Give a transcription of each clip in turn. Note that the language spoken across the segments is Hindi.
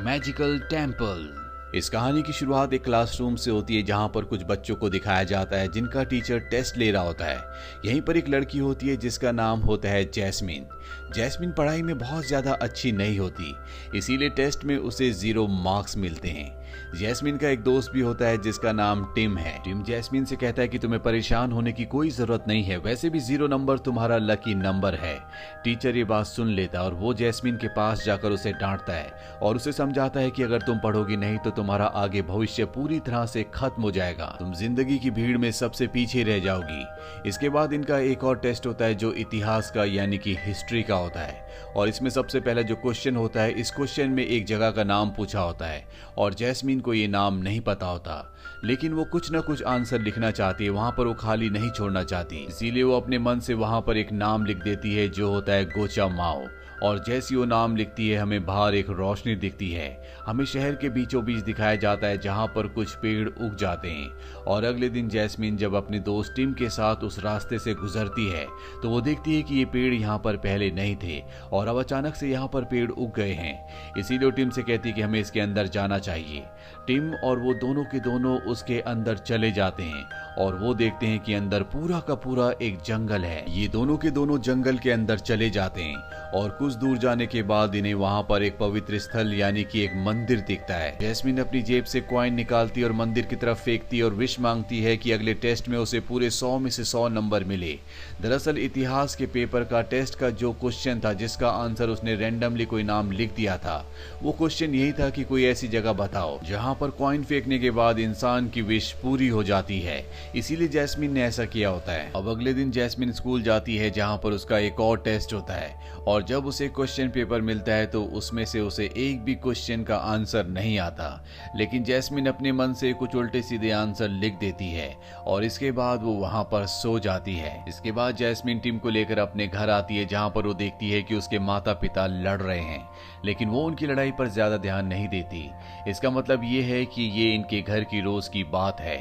Magical temple. इस कहानी की शुरुआत एक क्लासरूम से होती है जहां पर कुछ बच्चों को दिखाया जाता है जिनका टीचर टेस्ट ले रहा होता है। यहीं पर एक लड़की होती है जिसका नाम होता है जैस्मिन। जैस्मिन पढ़ाई में बहुत ज्यादा अच्छी नहीं होती, इसीलिए टेस्ट में उसे 0 मार्क्स मिलते हैं। जैस्मिन का एक दोस्त भी होता है जिसका नाम टिम है। टिम जैस्मिन से कहता है कि तुम्हें परेशान होने की कोई जरूरत नहीं है, वैसे भी 0 नंबर तुम्हारा लकी नंबर है। टीचर ये बात सुन लेता है और वो जैस्मिन के पास जाकर उसे डांटता है और उसे समझाता है कि अगर तुम पढ़ोगी नहीं तो तुम्हारा आगे भविष्य पूरी तरह से खत्म हो जाएगा, तुम जिंदगी की भीड़ में सबसे पीछे रह जाओगी। इसके बाद इनका एक और टेस्ट होता है जो इतिहास का यानी कि हिस्ट्री का होता है और इसमें सबसे पहला जो क्वेश्चन होता है, इस क्वेश्चन में एक जगह का नाम पूछा होता है और जैस्मिन को ये नाम नहीं पता होता, लेकिन वो कुछ ना कुछ आंसर लिखना चाहती है, वहां पर वो खाली नहीं छोड़ना चाहती। इसीलिए वो अपने मन से वहां पर एक नाम लिख देती है जो होता है गोचा माओ। और जैसी वो नाम लिखती है हमें बाहर एक रोशनी दिखती है। हमें शहर के बीचों बीच दिखाया जाता है जहां पर कुछ पेड़ उग जाते हैं। और अगले दिन जैस्मिन जब अपने दोस्त टिम के साथ उस रास्ते से गुजरती है तो वो देखती है कि ये पेड़ यहाँ पर पहले नहीं थे और अब अचानक से यहाँ पर पेड़ उग गए हैं। इसीलिए वो टिम से कहती है कि हमें इसके अंदर जाना चाहिए। टिम और वो दोनों के दोनों उसके अंदर चले जाते हैं और वो देखते हैं कि अंदर पूरा का पूरा एक जंगल है। ये दोनों के दोनों जंगल के अंदर चले जाते हैं और कुछ दूर जाने के बाद इन्हें वहां पर एक पवित्र स्थल यानी कि एक मंदिर दिखता है। जैस्मिन अपनी जेब से कॉइन निकालती और मंदिर की तरफ फेंकती और विश मांगती है कि अगले टेस्ट में उसे पूरे 100 में से 100 नंबर मिले। दरअसल इतिहास के पेपर का टेस्ट का जो क्वेश्चन था जिसका आंसर उसने रैंडमली कोई नाम लिख दिया था, वो क्वेश्चन यही था कि कोई ऐसी जगह बताओ जहां पर कॉइन फेंकने के बाद इंसान की विश पूरी हो जाती है। इसीलिए जैस्मिन ने ऐसा किया होता है। अब अगले दिन जैस्मिन स्कूल जाती है जहां पर उसका एक और टेस्ट होता है और जब उसे क्वेश्चन पेपर मिलता है तो उसमें से उसे एक भी क्वेश्चन का आंसर नहीं आता, लेकिन जैस्मिन अपने मन से कुछ उल्टे सीधे आंसर लिख देती है और इसके बाद वो वहां पर सो जाती है। इसके बाद जैस्मिन टिम को लेकर अपने घर आती है जहां पर वो देखती है कि उसके माता पिता लड़ रहे हैं, लेकिन वो उनकी लड़ाई पर ज्यादा ध्यान नहीं देती। इसका मतलब ये है कि ये इनके घर की रोज की बात है।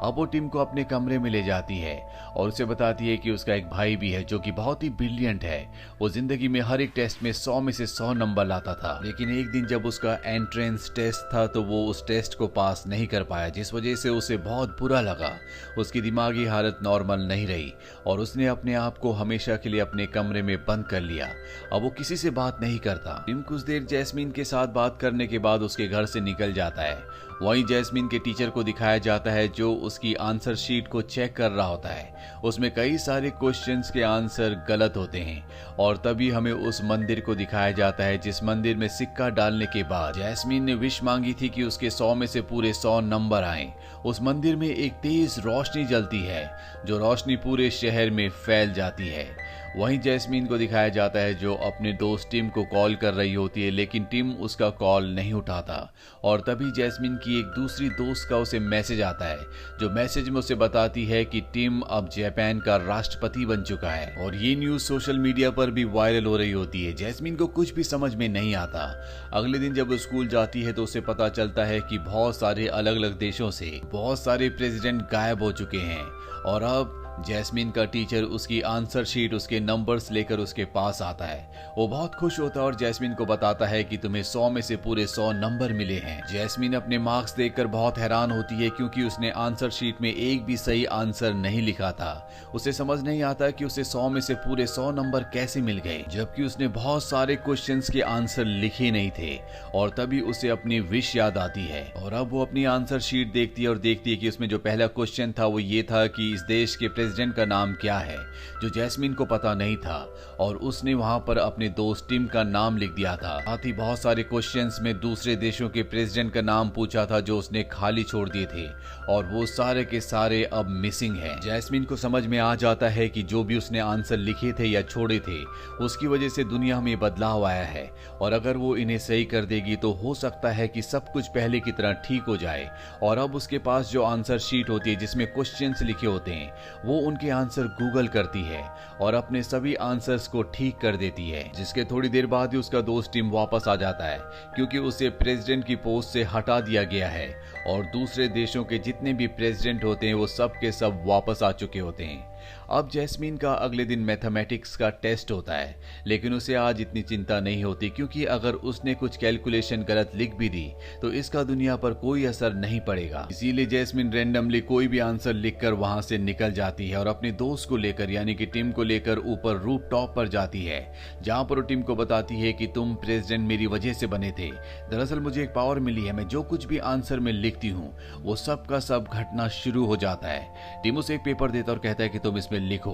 अब वो टिम को अपने कमरे में ले जाती है और उसे बताती है कि उसका एक भाई भी है जो कि बहुत ही ब्रिलियंट है। वो जिंदगी में हर एक टेस्ट में 100 में से 100 नंबर लाता था, लेकिन एक दिन जब उसका एंट्रेंस टेस्ट था तो वो उस टेस्ट को पास नहीं कर पाया, जिस वजह से उसे बहुत बुरा लगा। उसकी दिमागी हालत नॉर्मल नहीं रही और उसने अपने आप को हमेशा के लिए अपने कमरे में बंद कर लिया। अब वो किसी से बात नहीं करता। टिम कुछ देर जैस्मिन के साथ बात करने के बाद उसके घर से निकल जाता है। वहीं जैस्मिन के टीचर को दिखाया जाता है जो उसकी आंसर शीट को चेक कर रहा होता है। उसमें कई सारे क्वेश्चंस के आंसर गलत होते हैं और तभी हमें उस मंदिर को दिखाया जाता है जिस मंदिर में सिक्का डालने के बाद जैस्मिन ने विश मांगी थी कि उसके 100 में से पूरे 100 नंबर आए। उस मंदिर में एक तेज रोशनी जलती है जो रोशनी पूरे शहर में फैल जाती है। वहीं जैस्मिन को दिखाया जाता है जो अपने दोस्त टिम को कॉल कर रही होती है, लेकिन टिम उसका कॉल नहीं उठाता और तभी जैस्मिन की एक दूसरी दोस्त का उसे मैसेज आता है जो मैसेज में उसे बताती है कि टिम अब जापान का राष्ट्रपति बन चुका है और ये न्यूज सोशल मीडिया पर भी वायरल हो रही होती है। जैस्मिन को कुछ भी समझ में नहीं आता। अगले दिन जब वो स्कूल जाती है तो उसे पता चलता है कि बहुत सारे अलग अलग देशों से बहुत सारे प्रेसिडेंट गायब हो चुके हैं और अब जैस्मिन का टीचर उसकी आंसर शीट उसके नंबर्स लेकर उसके पास आता है। वो बहुत खुश होता है और जैस्मिन को बताता है कि तुम्हें 100 में से पूरे 100 नंबर मिले हैं। जैस्मिन अपने मार्क्स देखकर बहुत हैरान होती है क्योंकि उसने आंसर शीट में एक भी सही आंसर नहीं लिखा था। उसे समझ नहीं आता कि उसे 100 में से पूरे 100 नंबर कैसे मिल गए, जबकि उसने बहुत सारे क्वेश्चंस के आंसर लिखे नहीं थे। और तभी उसे अपनी विश याद आती है और अब वो अपनी आंसर शीट देखती है और देखती है कि उसमें जो पहला क्वेश्चन था वो ये था कि इस देश के प्रेसिडेंट का नाम क्या है, जो जैस्मिन को पता नहीं था और उसने वहां पर अपने दोस्त टिम का नाम लिख दिया था। साथ ही बहुत सारे क्वेश्चंस में दूसरे देशों के प्रेसिडेंट का नाम पूछा था जो उसने खाली छोड़ दिए थे और वो सारे के सारे अब मिसिंग हैं। जैस्मिन को समझ में आ जाता है कि जो भी उसने आंसर लिखे थे या छोड़े थे उसकी वजह से दुनिया में बदलाव आया है और अगर वो इन्हें सही कर देगी तो हो सकता है कि सब कुछ पहले की तरह ठीक हो जाए। और अब उसके पास जो आंसर शीट होती है जिसमें क्वेश्चंस लिखे होते हैं वो उनके आंसर गूगल करती है और अपने सभी आंसर्स को ठीक कर देती है, जिसके थोड़ी देर बाद ही उसका दोस्त टिम वापस आ जाता है क्योंकि उसे प्रेसिडेंट की पोस्ट से हटा दिया गया है और दूसरे देशों के जितने भी प्रेसिडेंट होते हैं वो सब के सब वापस आ चुके होते हैं। अब जैस्मीन का अगले दिन मैथमेटिक्स का टेस्ट होता है, लेकिन उसे आज इतनी चिंता नहीं होती क्योंकि अगर उसने कुछ कैलकुलेशन गलत लिख भी दी तो इसका दुनिया पर कोई असर नहीं पड़ेगा। इसीलिए जैस्मीन रैंडमली कोई भी आंसर लिखकर वहां से निकल जाती है और अपने दोस्त को लेकर यानी कि टिम को लेकर ऊपर रूफ टॉप पर जाती है, जहां पर वो टिम को बताती है कि तुम प्रेसिडेंट मेरी वजह से बने थे। दरअसल मुझे एक पावर मिली है, मैं जो कुछ भी आंसर में लिखती हूँ वो सब का सब घटना शुरू हो जाता है। टिम उसे एक पेपर देता और कहता है कि तुम इसमें लिखो,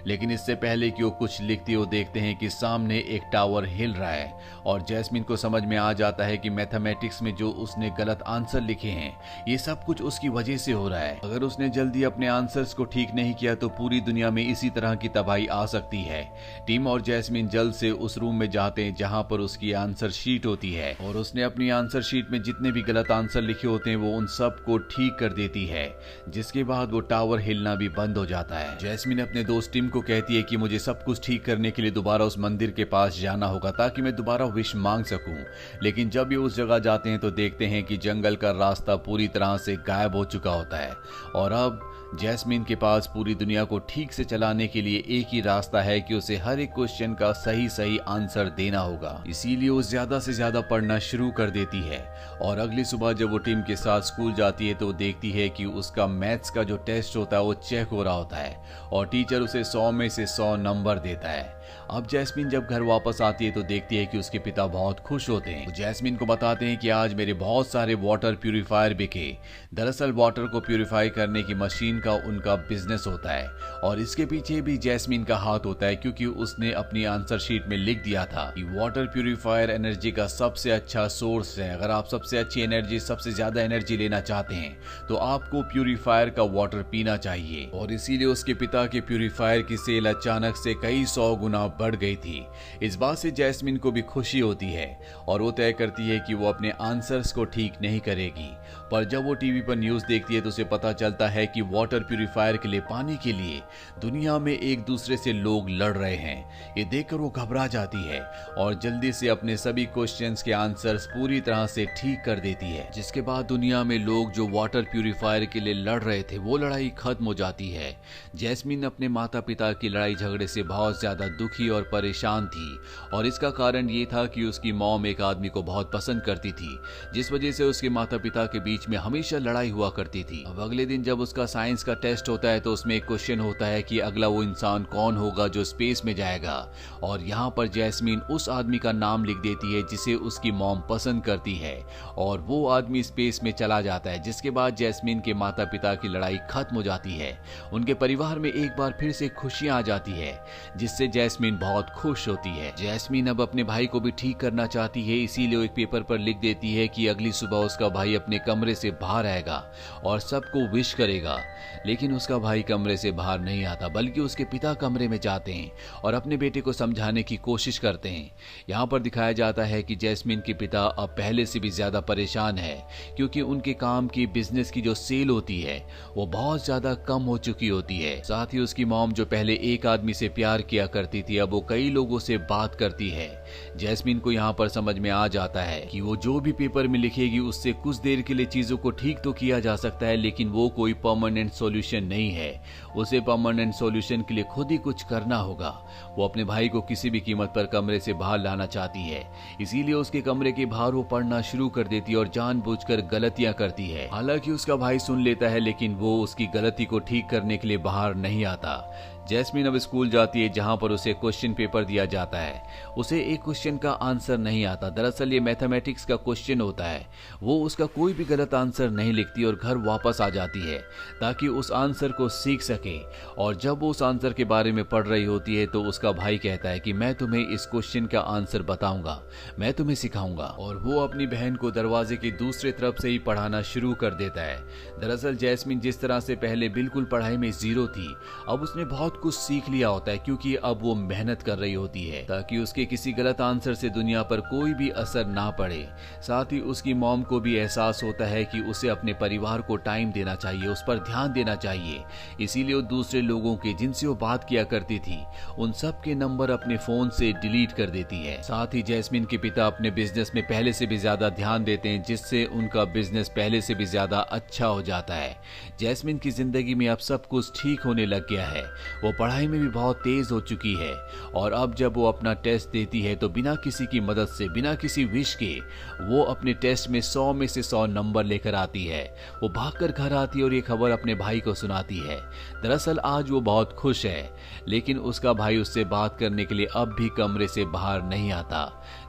लेकिन इससे पहले कि वो कुछ लिखती हो देखते हैं कि सामने एक टावर हिल रहा है और जैस्मीन को समझ में आ जाता है कि मैथमेटिक्स में जो उसने गलत आंसर लिखे हैं ये सब कुछ उसकी वजह से हो रहा है। अगर उसने जल्दी अपने आंसर्स को ठीक नहीं किया तो पूरी दुनिया में इसी तरह की तबाही आ सकती है। टिम और जैस्मीन जल्द से उस रूम में जाते हैं जहां पर उसकी आंसर शीट होती है और उसने अपनी आंसर शीट में जितने भी गलत आंसर लिखे होते हैं वो उन सब को ठीक कर देती है, जिसके बाद वो टावर हिलना भी बंद हो जाता है। जैस्मीन अपने दोस्त टिम को कहती है कि मुझे सब कुछ ठीक करने के लिए दोबारा उस मंदिर के पास जाना होगा ताकि मैं दोबारा विश मांग सकूं। लेकिन जब ये उस जगह जाते हैं तो देखते हैं कि जंगल का रास्ता पूरी तरह से गायब हो चुका होता है और अब जैस्मीन के पास पूरी दुनिया को ठीक से चलाने के लिए एक ही रास्ता है कि उसे हर एक क्वेश्चन का सही सही आंसर देना होगा। इसीलिए वो ज्यादा से ज्यादा पढ़ना शुरू कर देती है और अगली सुबह जब वो टीम के साथ स्कूल जाती है तो देखती है कि उसका मैथ्स का जो टेस्ट होता है वो चेक हो रहा होता है और टीचर उसे 100 में से 100 नंबर देता है। अब जैस्मीन जब घर वापस आती है तो देखती है कि उसके पिता बहुत खुश होते हैं। तो जैस्मीन को बताते हैं कि आज मेरे बहुत सारे वाटर प्यूरिफायर बिके। दरअसल वाटर को प्यूरिफाई करने की मशीन का उनका बिजनेस होता है और इसके पीछे भी जैस्मीन का हाथ होता है क्योंकि उसने अपनी आंसर शीट में लिख दिया था कि वाटर प्यूरिफायर एनर्जी का सबसे अच्छा सोर्स है। अगर आप सबसे अच्छी एनर्जी, सबसे ज्यादा एनर्जी लेना चाहते हैं तो आपको प्यूरिफायर का वाटर पीना चाहिए। और इसीलिए उसके पिता के प्यूरिफायर की सेल अचानक से कई 100 गुना बढ़ गई थी। इस बात से जैस्मीन को भी खुशी होती है और वो तय करती है कि वो अपने आंसर्स को ठीक नहीं करेगी। पर जब वो टीवी पर न्यूज देखती है तो उसे पता चलता है कि वाटर प्यूरिफायर के लिए पानी के लिए दुनिया में एक दूसरे से लोग लड़ रहे हैं। ये देखकर वो घबरा जाती है और जल्दी से अपने सभी क्वेश्चंस के आंसर्स पूरी तरह से ठीक कर देती है, जिसके बाद दुनिया में लोग जो वाटर प्यूरिफायर के लिए लड़ रहे थे वो लड़ाई खत्म हो जाती है। जैस्मीन अपने माता पिता की लड़ाई झगड़े से बहुत ज्यादा दुखी और परेशान थी और इसका कारण ये था कि उसकी मॉम एक आदमी को बहुत पसंद करती थी, जिस वजह से उसके माता पिता के बीच में हमेशा लड़ाई हुआ करती थी। अब अगले दिन जब उसका साइंस का टेस्ट होता है तो उसमें एक क्वेश्चन होता है कि अगला वो इंसान कौन होगा जो स्पेस में जाएगा और यहाँ पर जैस्मीन उस आदमी का नाम लिख देती है जिसे उसकी मॉम पसंद करती है और वो आदमी स्पेस में चला जाता है, जिसके बाद जैस्मीन के माता पिता की लड़ाई खत्म हो जाती है। उनके परिवार में एक बार फिर से खुशियां आ जाती है, जिससे जैस्मीन बहुत खुश होती है। जैस्मीन अब अपने भाई को भी ठीक करना चाहती है, इसीलिए वो एक पेपर पर लिख देती है कि अगली सुबह उसका भाई अपने कमरे से बाहर आएगा और सबको विश करेगा। लेकिन उसका भाई कमरे से बाहर नहीं आता बल्कि उसके पिता कमरे में जाते हैं और अपने बेटे को समझाने की कोशिश करते हैं। यहाँ पर दिखाया जाता है कि जैस्मीन के पिता अब पहले से भी ज्यादा परेशान है क्योंकि उनके काम की बिजनेस की जो सेल होती है वो बहुत ज्यादा कम हो चुकी होती है। साथ ही उसकी मॉम जो पहले एक आदमी से प्यार किया करती थी अब वो कई लोगों से बात करती है। जैस्मीन को यहाँ पर समझ में आ जाता है कि वो जो भी पेपर में लिखेगी उससे कुछ देर के लिए चीजों को ठीक तो किया जा सकता है, लेकिन वो कोई परमानेंट सॉल्यूशन नहीं है। उसे परमानेंट सॉल्यूशन के लिए खुद ही कुछ करना होगा। वो अपने भाई को किसी भी कीमत पर कमरे से बाहर लाना चाहती है, इसीलिए उसके कमरे के बाहर वो पढ़ना शुरू कर देती है और जानबूझकर गलतियां करती है। हालांकि उसका भाई सुन लेता है लेकिन वो उसकी गलती को ठीक करने के लिए बाहर नहीं आता। जैस्मीन अब स्कूल जाती है जहां पर उसे क्वेश्चन पेपर दिया जाता है। उसे एक क्वेश्चन का आंसर नहीं आता, दरअसल ये मैथमेटिक्स का क्वेश्चन होता है। वो उसका कोई भी गलत आंसर नहीं लिखती और घर वापस आ जाती है ताकि उस आंसर को सीख सके। और जब वो उस आंसर के बारे में पढ़ रही होती है तो उसका भाई कहता है कि मैं तुम्हें इस क्वेश्चन का आंसर बताऊंगा, मैं तुम्हें सिखाऊंगा। और वो अपनी बहन को दरवाजे की दूसरी तरफ से ही पढ़ाना शुरू कर देता है। दरअसल जैस्मीन जिस तरह से पहले बिल्कुल पढ़ाई में जीरो थी, अब उसने बहुत कुछ सीख लिया होता है क्योंकि अब वो मेहनत कर रही होती है ताकि उसके किसी गलत आंसर से दुनिया पर कोई भी असर ना पड़े। साथ ही उसकी मॉम को भी एहसास होता है कि उसे अपने परिवार को टाइम देना चाहिए, उस पर ध्यान देना चाहिए। इसीलिए वो दूसरे लोगों के जिनसे वो बात किया करती थी उन सब के नंबर अपने फोन से डिलीट कर देती है। साथ ही जैस्मीन के पिता अपने बिजनेस में पहले से भी ज्यादा ध्यान देते हैं, जिससे उनका बिजनेस पहले से भी ज्यादा अच्छा हो जाता है। जैस्मीन की जिंदगी में अब सब कुछ ठीक होने लग गया है। वो पढ़ाई में भी बहुत तेज हो चुकी है और अब जब वो अपना टेस्ट देती है तो बिना किसी की मदद से, बिना किसी विश के, वो अपने टेस्ट में 100 में से 100 नंबर लेकर आती है। वो भागकर घर आती है और ये खबर अपने भाई को सुनाती है। दरअसल आज वो बहुत खुश है, लेकिन उसका भाई उससे बात करने के लिए अब भी कमरे से बाहर नहीं आता,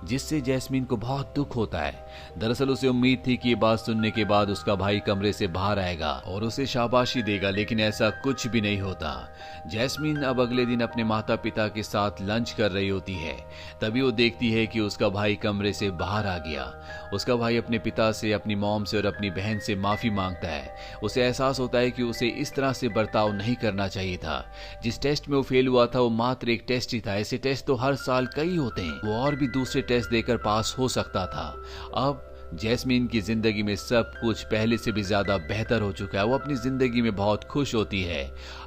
जिससे जैस्मीन को बहुत दुख होता है। दरअसल उसे उम्मीद थी कि ये बात सुनने के बाद उसका भाई कमरे से बाहर आएगा और उसे शाबाशी देगा, लेकिन ऐसा कुछ भी नहीं होता। जैस्मीन अब अगले दिन अपने माता पिता के साथ लंच कर रही होती है, तभी वो देखती है कि उसका भाई कमरे से बाहर आ गया। उसका भाई अपने पिता से, अपनी मॉम से और अपनी बहन से माफी मांगता है। उसे एहसास होता है कि उसे इस तरह से बर्ताव नहीं करना चाहिए था। जिस टेस्ट में वो फेल हुआ था वो मात्र एक टेस्ट ही था, ऐसे टेस्ट तो हर साल कई होते हैं। वो और भी दूसरे टेस्ट देकर पास हो सकता था। अब जैस्मीन की जिंदगी में सब कुछ पहले से भी ज्यादा बेहतर हो चुका है। वो अपनी जिंदगी में बहुत खुश होती है।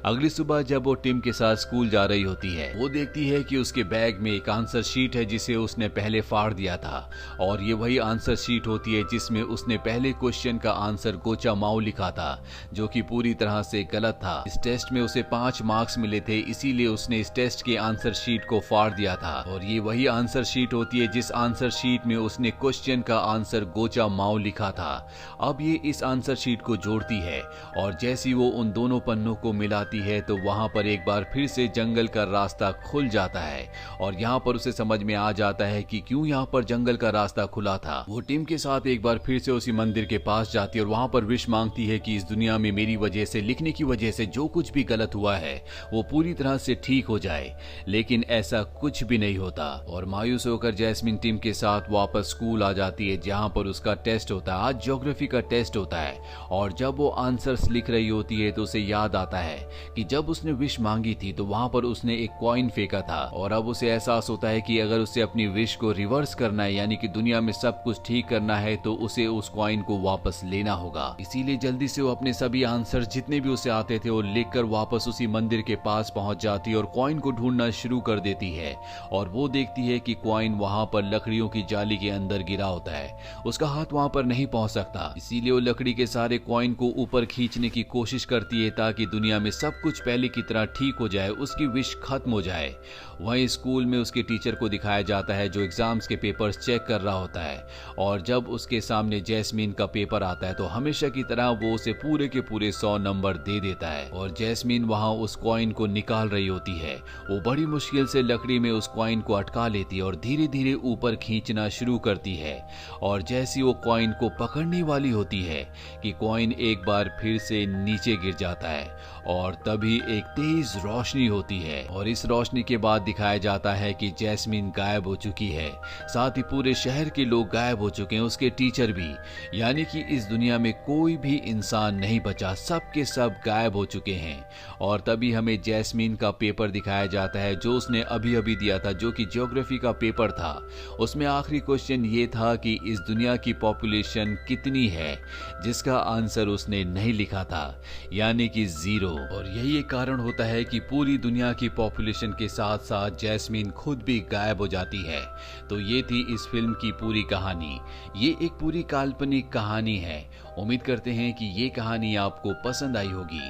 अगली सुबह जब वो टिम के साथ स्कूल जा रही होती है, वो देखती है कि उसके बैग में एक आंसर शीट है जिसे उसने पहले फाड़ दिया था और ये वही आंसर शीट होती है जिसमें उसने पहले क्वेश्चन का आंसर गोचा माओ लिखा था, जो कि पूरी तरह से गलत था। इस टेस्ट में उसे 5 मार्क्स मिले थे, इसीलिए उसने इस टेस्ट के आंसर शीट को फाड़ दिया था और ये वही आंसर शीट होती है जिस आंसर शीट में उसने क्वेश्चन का आंसर गोचा माओ लिखा था। अब ये इस आंसर शीट को जोड़ती है और जैसी वो उन दोनों पन्नों को मिलाती है तो वहां पर एक बार फिर से जंगल का रास्ता खुल जाता है और यहाँ पर उसे समझ में आ जाता है कि क्यों यहाँ पर जंगल का रास्ता खुला था। वो टिम के साथ एक बार फिर से उसी मंदिर के पास जाती है और वहां पर विश मांगती है कि इस दुनिया में मेरी वजह से, लिखने की वजह से जो कुछ भी गलत हुआ है वो पूरी तरह से ठीक हो जाए, लेकिन ऐसा कुछ भी नहीं होता। और मायूस होकर जैस्मीन टिम के साथ वापस स्कूल आ जाती है जहां पर उसका टेस्ट होता है। आज ज्योग्राफी का टेस्ट होता है और जब वो आंसर्स लिख रही होती है तो उसे याद आता है कि जब उसने विश मांगी थी तो वहां पर उसने एक कॉइन फेंका था और अब उसे एहसास होता है कि अगर उसे अपनी विश को रिवर्स करना है, यानी कि दुनिया में सब कुछ ठीक करना है, तो उसे उस कॉइन को वापस लेना होगा। इसीलिए जल्दी से वो अपने सभी आंसर जितने भी उसे आते थे वो लिखकर वापस उसी मंदिर के पास पहुंच जाती है और कॉइन को ढूंढना शुरू कर देती है और वो देखती है कि कॉइन वहां पर लकड़ियों की जाली के अंदर गिरा होता है। उसका हाथ वहां पर नहीं पहुंच सकता, इसीलिए वो लकड़ी के सारे कॉइन को ऊपर खींचने की कोशिश करती है ताकि दुनिया में सब कुछ पहले की तरह ठीक हो जाए, उसकी विश खत्म हो जाए। वहीं स्कूल में उसके टीचर को दिखाया जाता है जो एग्जाम्स के पेपर्स चेक कर रहा होता है और जब उसके सामने जैस्मीन का पेपर आता है तो हमेशा की तरह वो उसे पूरे के पूरे 100 नंबर दे देता है और जैस्मीन वहां उस कॉइन को निकाल रही होती है। वो बड़ी मुश्किल से लकड़ी में उस कॉइन को अटका लेती है और धीरे धीरे ऊपर खींचना शुरू करती है और जैसी वो कॉइन को पकड़ने वाली होती है कि कॉइन एक बार फिर से नीचे गिर जाता है और तभी एक तेज रोशनी होती है और इस रोशनी के बाद दिखाया जाता है कि जैस्मीन गायब हो चुकी है। साथ ही पूरे शहर के लोग गायब हो चुके हैं, उसके टीचर भी, यानी कि इस दुनिया में कोई भी इंसान नहीं बचा, सब के सब गायब हो चुके हैं। और तभी हमें जैस्मीन का पेपर दिखाया जाता है जो उसने अभी अभी दिया था, जो कि ज्योग्राफी का पेपर था। उसमें आखिरी क्वेश्चन ये था कि इस दुनिया की पॉपुलेशन कितनी है, जिसका आंसर उसने नहीं लिखा था, यानी कि 0। और यही एक कारण होता है कि पूरी दुनिया की पॉपुलेशन के साथ साथ जैस्मीन खुद भी गायब हो जाती है। तो ये थी इस फिल्म की पूरी कहानी। ये एक पूरी काल्पनिक कहानी है। उम्मीद करते हैं कि ये कहानी आपको पसंद आई होगी।